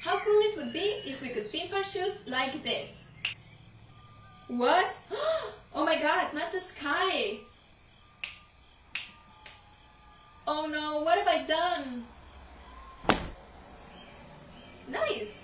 How cool it would be if we could pimp our shoes like this. What? Oh my god, not the sky! Oh no, what have I done? Nice!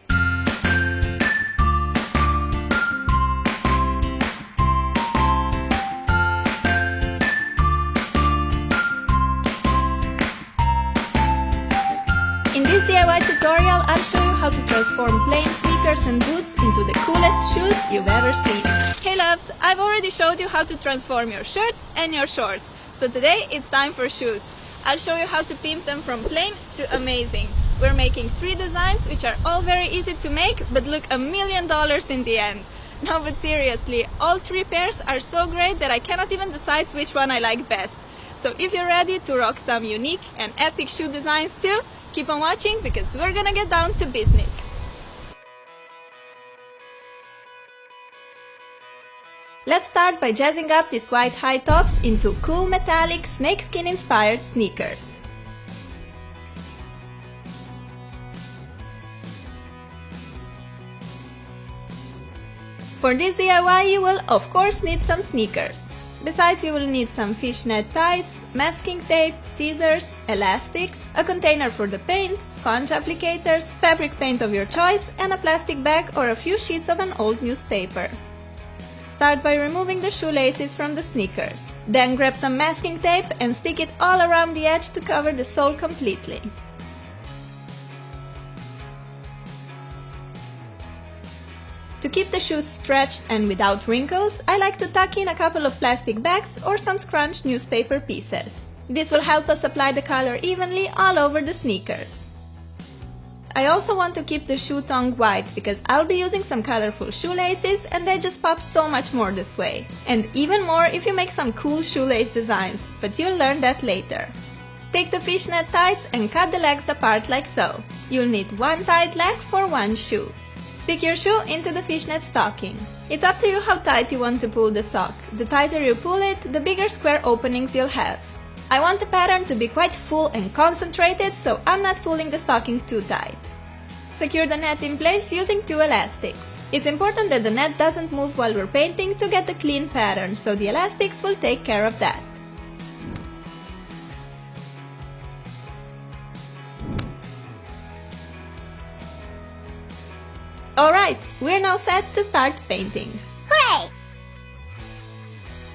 In this DIY tutorial, I'll show you how to transform plain sneakers and boots into the coolest shoes you've ever seen. Hey loves, I've already showed you how to transform your shirts and your shorts. So today it's time for shoes. I'll show you how to pimp them from plain to amazing. We're making 3 designs which are all very easy to make but look $1 million in the end. No, but seriously, all 3 pairs are so great that I cannot even decide which one I like best. So if you're ready to rock some unique and epic shoe designs too, keep on watching because we're gonna get down to business. Let's start by jazzing up these white high tops into cool metallic snakeskin inspired sneakers. For this DIY you will of course need some sneakers. Besides, you will need some fishnet tights, masking tape, scissors, elastics, a container for the paint, sponge applicators, fabric paint of your choice, and a plastic bag or a few sheets of an old newspaper. Start by removing the shoelaces from the sneakers. Then grab some masking tape and stick it all around the edge to cover the sole completely. To keep the shoes stretched and without wrinkles, I like to tuck in a couple of plastic bags or some scrunched newspaper pieces. This will help us apply the color evenly all over the sneakers. I also want to keep the shoe tongue white because I'll be using some colorful shoelaces and they just pop so much more this way. And even more if you make some cool shoelace designs, but you'll learn that later. Take the fishnet tights and cut the legs apart like so. You'll need 1 tight leg for 1 shoe. Stick your shoe into the fishnet stocking. It's up to you how tight you want to pull the sock. The tighter you pull it, the bigger square openings you'll have. I want the pattern to be quite full and concentrated, so I'm not pulling the stocking too tight. Secure the net in place using 2 elastics. It's important that the net doesn't move while we're painting to get the clean pattern, so the elastics will take care of that. Alright, we're now set to start painting. Hooray!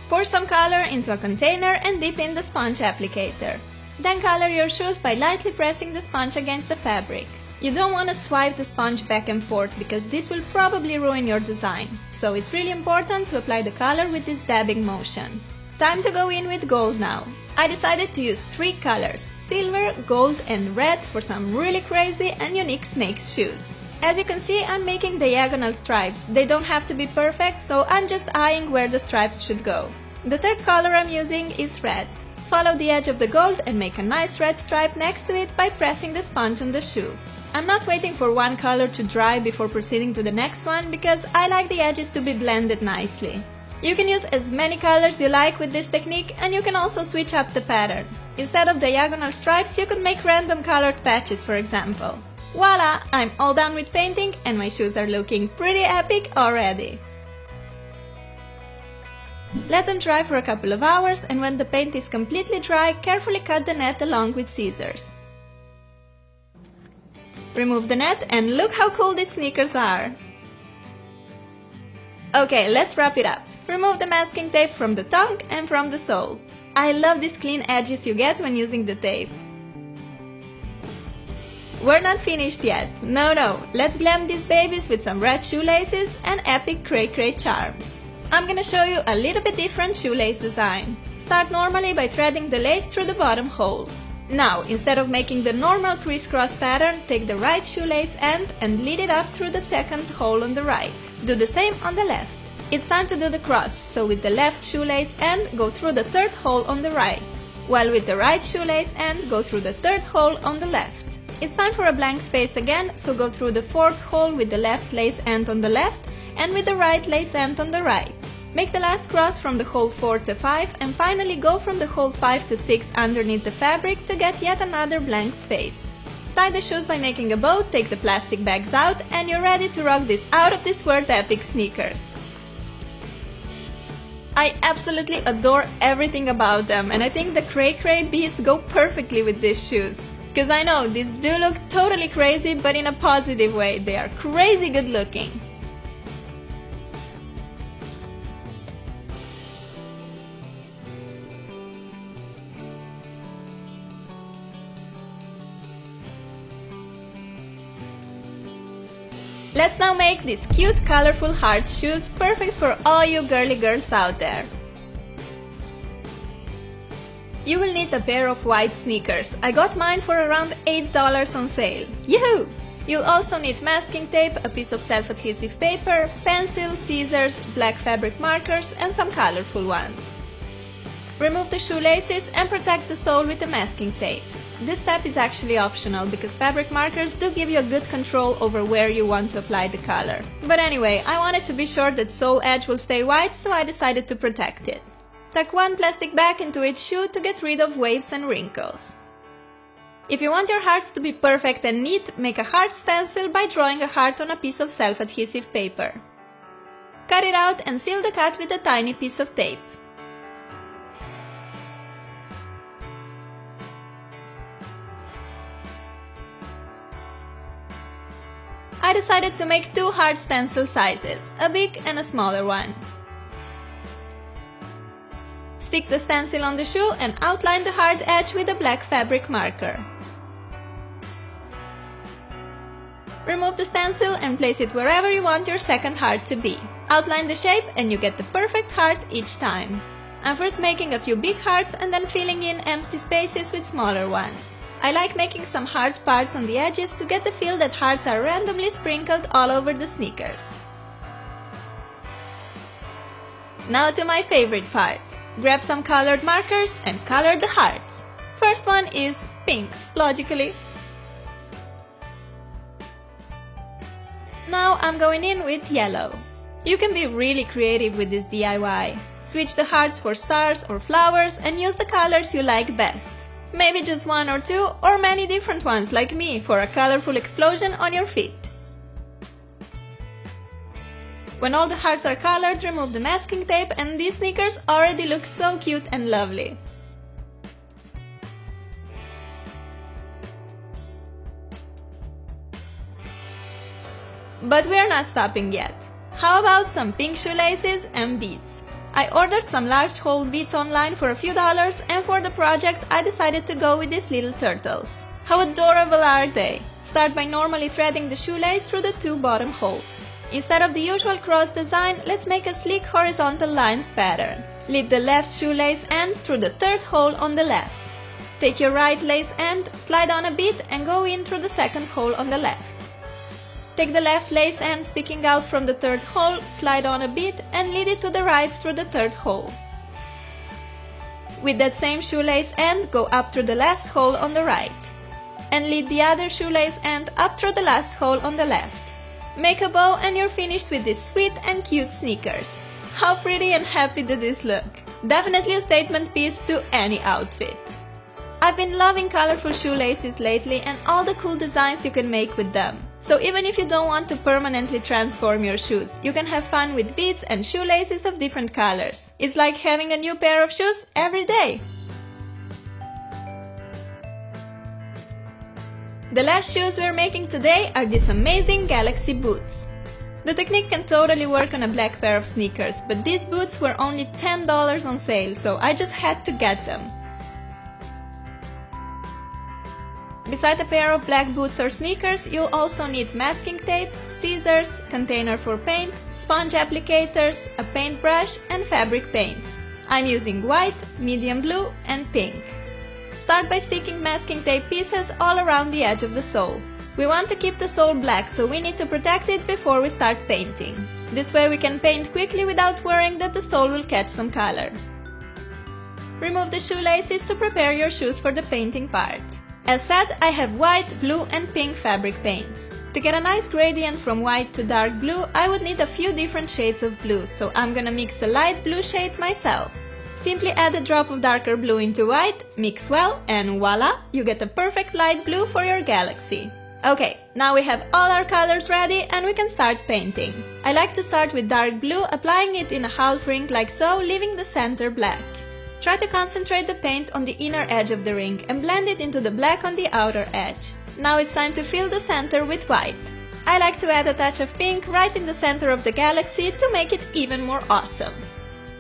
Pour some color into a container and dip in the sponge applicator. Then color your shoes by lightly pressing the sponge against the fabric. You don't want to swipe the sponge back and forth because this will probably ruin your design. So it's really important to apply the color with this dabbing motion. Time to go in with gold now. I decided to use 3 colors, silver, gold and red for some really crazy and unique snakes shoes. As you can see, I'm making diagonal stripes. They don't have to be perfect, so I'm just eyeing where the stripes should go. The 3rd color I'm using is red. Follow the edge of the gold and make a nice red stripe next to it by pressing the sponge on the shoe. I'm not waiting for one color to dry before proceeding to the next one because I like the edges to be blended nicely. You can use as many colors you like with this technique and you can also switch up the pattern. Instead of diagonal stripes, you could make random colored patches, for example. Voila! I'm all done with painting and my shoes are looking pretty epic already. Let them dry for a couple of hours and when the paint is completely dry, carefully cut the net along with scissors. Remove the net and look how cool these sneakers are! Okay, let's wrap it up. Remove the masking tape from the tongue and from the sole. I love these clean edges you get when using the tape. We're not finished yet. No, let's glam these babies with some red shoelaces and epic cray-cray charms. I'm gonna show you a little bit different shoelace design. Start normally by threading the lace through the bottom hole. Now, instead of making the normal crisscross pattern, take the right shoelace end and lead it up through the 2nd hole on the right. Do the same on the left. It's time to do the cross, so with the left shoelace end, go through the 3rd hole on the right, while with the right shoelace end, go through the 3rd hole on the left. It's time for a blank space again, so go through the 4th hole with the left lace end on the left and with the right lace end on the right. Make the last cross from the hole 4 to 5 and finally go from the hole 5 to 6 underneath the fabric to get yet another blank space. Tie the shoes by making a bow, take the plastic bags out, and you're ready to rock these out-of-this-world epic sneakers. I absolutely adore everything about them, and I think the cray-cray beads go perfectly with these shoes. Cause I know these do look totally crazy, but in a positive way. They are crazy good looking. Let's now make these cute colorful heart shoes perfect for all you girly girls out there. You will need a pair of white sneakers. I got mine for around $8 on sale. Yahoo! You'll also need masking tape, a piece of self-adhesive paper, pencils, scissors, black fabric markers, and some colorful ones. Remove the shoelaces and protect the sole with the masking tape. This step is actually optional because fabric markers do give you a good control over where you want to apply the color. But anyway, I wanted to be sure that sole edge will stay white, so I decided to protect it. Tuck one plastic bag into each shoe to get rid of waves and wrinkles. If you want your hearts to be perfect and neat, make a heart stencil by drawing a heart on a piece of self-adhesive paper. Cut it out and seal the cut with a tiny piece of tape. I decided to make two heart stencil sizes, a big and a smaller one. Stick the stencil on the shoe and outline the heart edge with a black fabric marker. Remove the stencil and place it wherever you want your second heart to be. Outline the shape and you get the perfect heart each time. I'm first making a few big hearts and then filling in empty spaces with smaller ones. I like making some heart parts on the edges to get the feel that hearts are randomly sprinkled all over the sneakers. Now to my favorite part. Grab some colored markers and color the hearts. First one is pink, logically. Now I'm going in with yellow. You can be really creative with this DIY. Switch the hearts for stars or flowers and use the colors you like best. Maybe just one or two, or many different ones like me for a colorful explosion on your feet. When all the hearts are colored, remove the masking tape and these sneakers already look so cute and lovely. But we are not stopping yet. How about some pink shoelaces and beads? I ordered some large hole beads online for a few dollars, and for the project I decided to go with these little turtles. How adorable are they? Start by normally threading the shoelace through the two bottom holes. Instead of the usual cross design, let's make a sleek horizontal lines pattern. Lead the left shoelace end through the third hole on the left. Take your right lace end, slide on a bead and go in through the second hole on the left. Take the left lace end sticking out from the third hole, slide on a bead and lead it to the right through the third hole. With that same shoelace end, go up through the last hole on the right. And lead the other shoelace end up through the last hole on the left. Make a bow and you're finished with these sweet and cute sneakers. How pretty and happy does this look? Definitely a statement piece to any outfit. I've been loving colorful shoelaces lately and all the cool designs you can make with them. So even if you don't want to permanently transform your shoes, you can have fun with beads and shoelaces of different colors. It's like having a new pair of shoes every day. The last shoes we're making today are these amazing Galaxy boots. The technique can totally work on a black pair of sneakers, but these boots were only $10 on sale, so I just had to get them. Beside a pair of black boots or sneakers, you'll also need masking tape, scissors, container for paint, sponge applicators, a paintbrush, and fabric paints. I'm using white, medium blue, and pink. Start by sticking masking tape pieces all around the edge of the sole. We want to keep the sole black, so we need to protect it before we start painting. This way we can paint quickly without worrying that the sole will catch some color. Remove the shoelaces to prepare your shoes for the painting part. As said, I have white, blue and pink fabric paints. To get a nice gradient from white to dark blue, I would need a few different shades of blue, so I'm gonna mix a light blue shade myself. Simply add a drop of darker blue into white, mix well, and voila, you get a perfect light blue for your galaxy. Okay, now we have all our colors ready and we can start painting. I like to start with dark blue, applying it in a half ring like so, leaving the center black. Try to concentrate the paint on the inner edge of the ring and blend it into the black on the outer edge. Now it's time to fill the center with white. I like to add a touch of pink right in the center of the galaxy to make it even more awesome.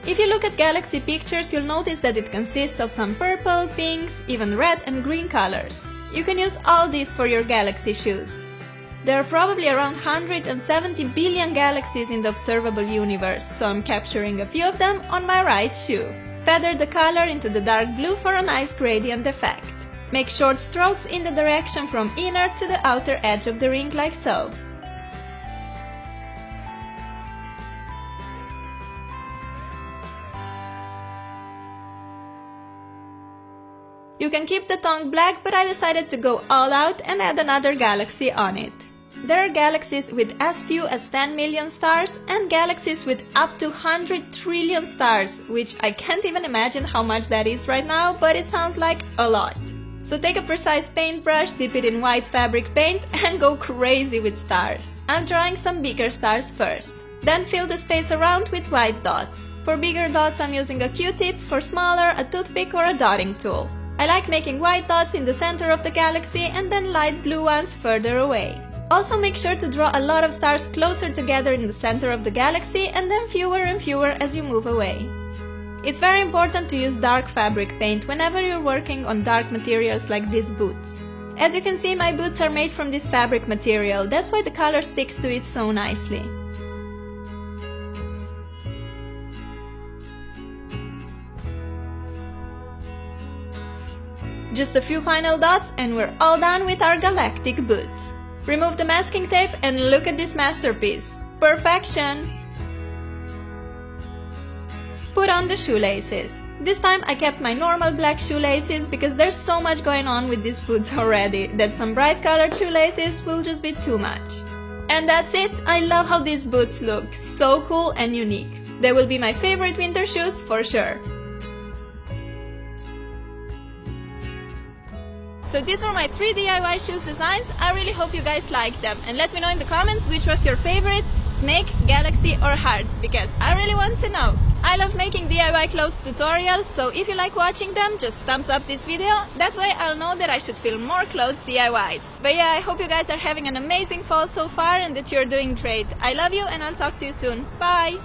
If you look at galaxy pictures, you'll notice that it consists of some purple, pinks, even red and green colors. You can use all these for your galaxy shoes. There are probably around 170 billion galaxies in the observable universe, so I'm capturing a few of them on my right shoe. Feather the color into the dark blue for a nice gradient effect. Make short strokes in the direction from inner to the outer edge of the ring like so. You can keep the tongue black, but I decided to go all out and add another galaxy on it. There are galaxies with as few as 10 million stars and galaxies with up to 100 trillion stars, which I can't even imagine how much that is right now, but it sounds like a lot. So take a precise paintbrush, dip it in white fabric paint and go crazy with stars. I'm drawing some bigger stars first. Then fill the space around with white dots. For bigger dots I'm using a Q-tip, for smaller a toothpick or a dotting tool. I like making white dots in the center of the galaxy and then light blue ones further away. Also make sure to draw a lot of stars closer together in the center of the galaxy and then fewer and fewer as you move away. It's very important to use dark fabric paint whenever you're working on dark materials like these boots. As you can see, my boots are made from this fabric material, that's why the color sticks to it so nicely. Just a few final dots and we're all done with our galactic boots. Remove the masking tape and look at this masterpiece. Perfection! Put on the shoelaces. This time I kept my normal black shoelaces because there's so much going on with these boots already that some bright colored shoelaces will just be too much. And that's it! I love how these boots look. So cool and unique. They will be my favorite winter shoes for sure. So these were my 3 DIY shoes designs. I really hope you guys liked them and let me know in the comments which was your favorite, snake, galaxy or hearts, because I really want to know. I love making DIY clothes tutorials, so if you like watching them, just thumbs up this video, that way I'll know that I should film more clothes DIYs. But yeah, I hope you guys are having an amazing fall so far and that you're doing great. I love you and I'll talk to you soon. Bye!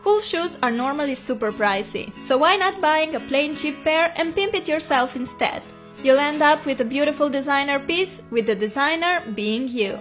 Cool shoes are normally super pricey, so why not buying a plain cheap pair and pimp it yourself instead? You'll end up with a beautiful designer piece, with the designer being you.